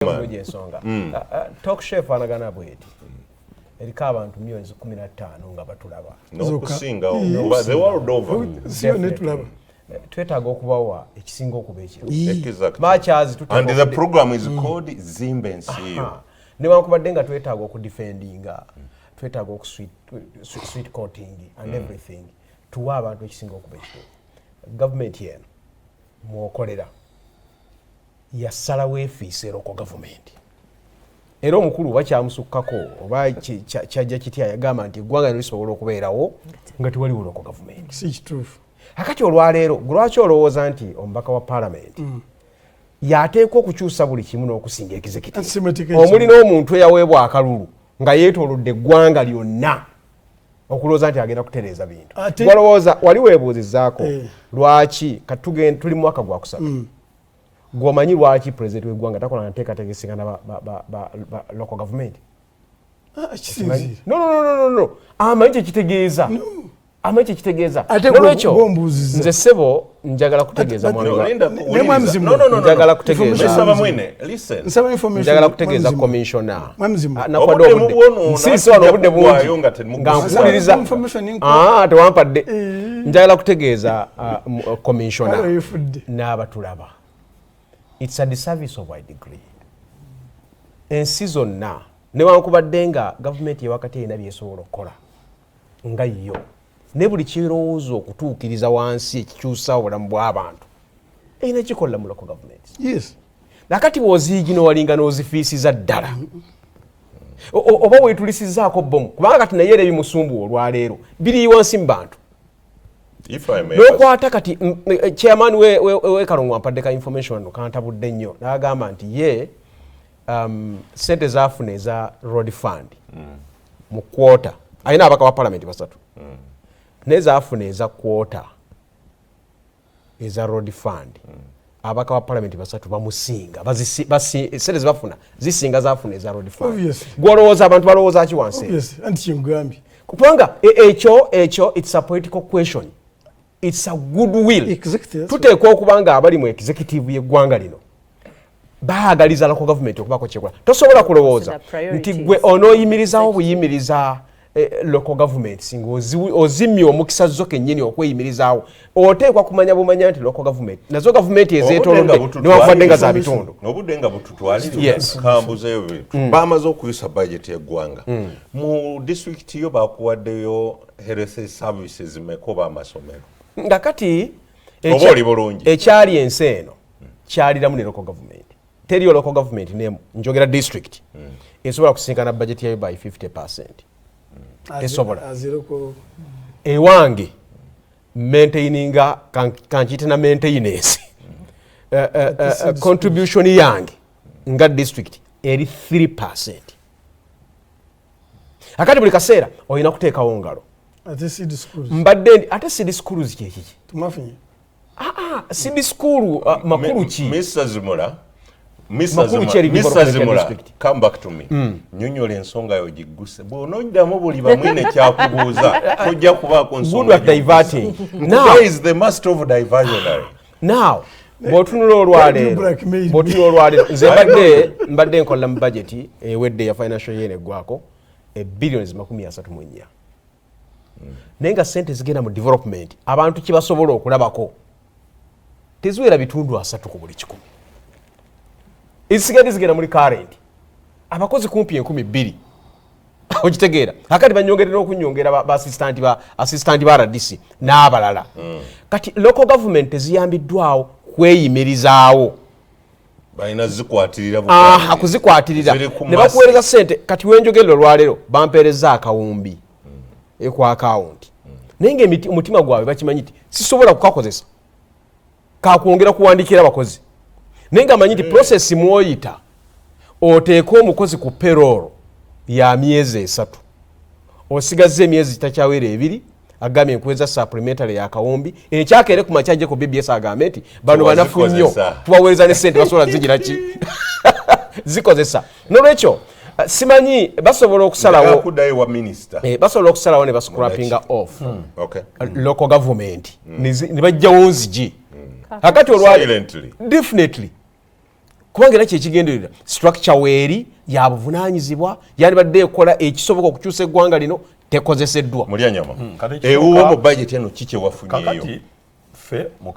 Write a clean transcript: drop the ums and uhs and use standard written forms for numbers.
ensonga talk chef anagana bweti eriko abantu millions 15 nga batulaba n'okusinga over the world over sio netulaba twetaaga okubawa ekisinga okuba ekiro and the program is called Zimbe Nsiyo newankubadde nga twetaaga okudefendinga twetaaga sweet coating and everything tuwa abantu ekisinga okuba ekiro government yeno mwokolera yasalawo efiisa local government era omukulu bakyamusukkako oba kyajja kitya yagamba nti eggwanga lisobola okubeerawo nga tewaliwo local government si kituufu akati olwaleero lwaki olowooza nti omubaka wa parliament yateekwa okukyusa buli kimu n'okusinga executive omuli n'omuntu eyaweebwa akalulu nga yeetoolodde eggwanga lyonna okulowooza nti agenda kutereeza bintu walowooza wali weebuuzizzaako lwaki kati tuli mu mwaka gwa kusatu gwomanyi lwaki president w'eggwanga takola nteekateeka esingana ba local government no amanyi kyekitegeeza amanyi kyekitegeeza nolwekyo nze ssebo njagala kutegeeza njagala kutegeeza commissioner nakwadde nsiisi wano obudde bungi nga nkuwuliriza tewampadde njagala kutegeeza commissioner n'abatulaba. It's a disservice of a degree. Ensi zonna newankubadde nga gavumenti yewakati erina byesobola okukola nga yo ne buli kirowooza okutuukiriza wansi ekikyusa obulamu bw'abantu erina kikola mu local government. Yes. Nakati bw'oziigina owalinga n'ozifiisiza ddala oba weetulisizzaako bomu kubanga kati naye era ebimusumbuwa olwaleero biri wansi mu bantu. Nokwata kati chairman we Kalungu ampadde ka information no kantabudde nnyo n'agamba nti ye sente zaafuna eza road fund mu quarter ayina abaka wa parliament basatu nezaafuna eza quarter eza road fund abaka wa parliament basatu bamusinga sente zibafuna zisinga zaafuna eza road fund gwolowooza abantu balowooza ki wansi anti kyengambye kubanga ekyo it's a political question. It's a goodwill. Tuteekwa okubanga abali mu executive y'eggwanga lino baagaliza local government okubako kyekola. Tosobola kulowooza nti gwe onooyimirizawo buyimiriza local government singa ozimye omukisa zo kennyini okweyimirizaawo oteekwa kumanya bumanya nti local government nazo gavumenti ezeetoolodde newankubadde nga za bitundu n'obudde nga bututwalira kambuzeeyo bamaze okuyisa budget y'eggwanga mu district yo bakuwaddeyo health services mekoba amasomero nga kati ekyali ensi eno kyaliramu ne local government teriyo local government nemu njogera district esobola kusinkana budget yayo by 50%. Tesobola ewange maintaininga kankite na maintenance contribution yange nga district eri 3%. Akati buli kaseera olina kuteekawo ngalo mbadde ate sidi schools kyekiki tumafunye sidi school makulu ki Mr. Zimura come back to me nyonyola ensonga yo gigguse bw'onoddamu buli bamwine kyakubuuza tojja kubaako nsonga diverting now is the master of diversionary now bw'otunula olwaleero nze mbadde nkola mu budget ewedde ya financial year eggwako billions 34 naye nga sente zigenda mu development abantu kibasobola okulabako teziwera bitundu 3 ku buli 100 ezisigadde zigenda muri current abakozi kumpi 12,000 okitegeera akati banyongerera okunyongera assistant ba RDC n'abalala kati local government eziyambiddwawo kweyimirizaawo balina zikwatirira kuzikwatirira ne bakuweereza sente kati wenjogerera olwaleero bampeereza akawumbi ku account naye nga omutima gwawe bakimanyi nti sisobola kukakozesa kakwongera kuwandiikira abakozi naye nga amanyi nti process mwoyita oteeka omukozi ku payroll ya myezi 3 osigazza emyezi gitakyawera 2 agambye enkuweza supplementary ya kawumbi ekyakere ku makya ku BBS agambe nti bano banafu nnyo tubaweereza ne sente basobola zigira ki zikozesa nolwekyo simanyi basobola okusalawo basobola okusalawo ne bascrappinga off local government ne bajjawo nzigi akati olwali definitely kubanga era kyekigenderera structure weeri ya buvunaanyizibwa yandibadde ekola ekisoboka okukyusa eggwanga lino tekozeseddwa Mulyanyama ewuwo mu budget eno kiki wafunyeeyo kakati fe mu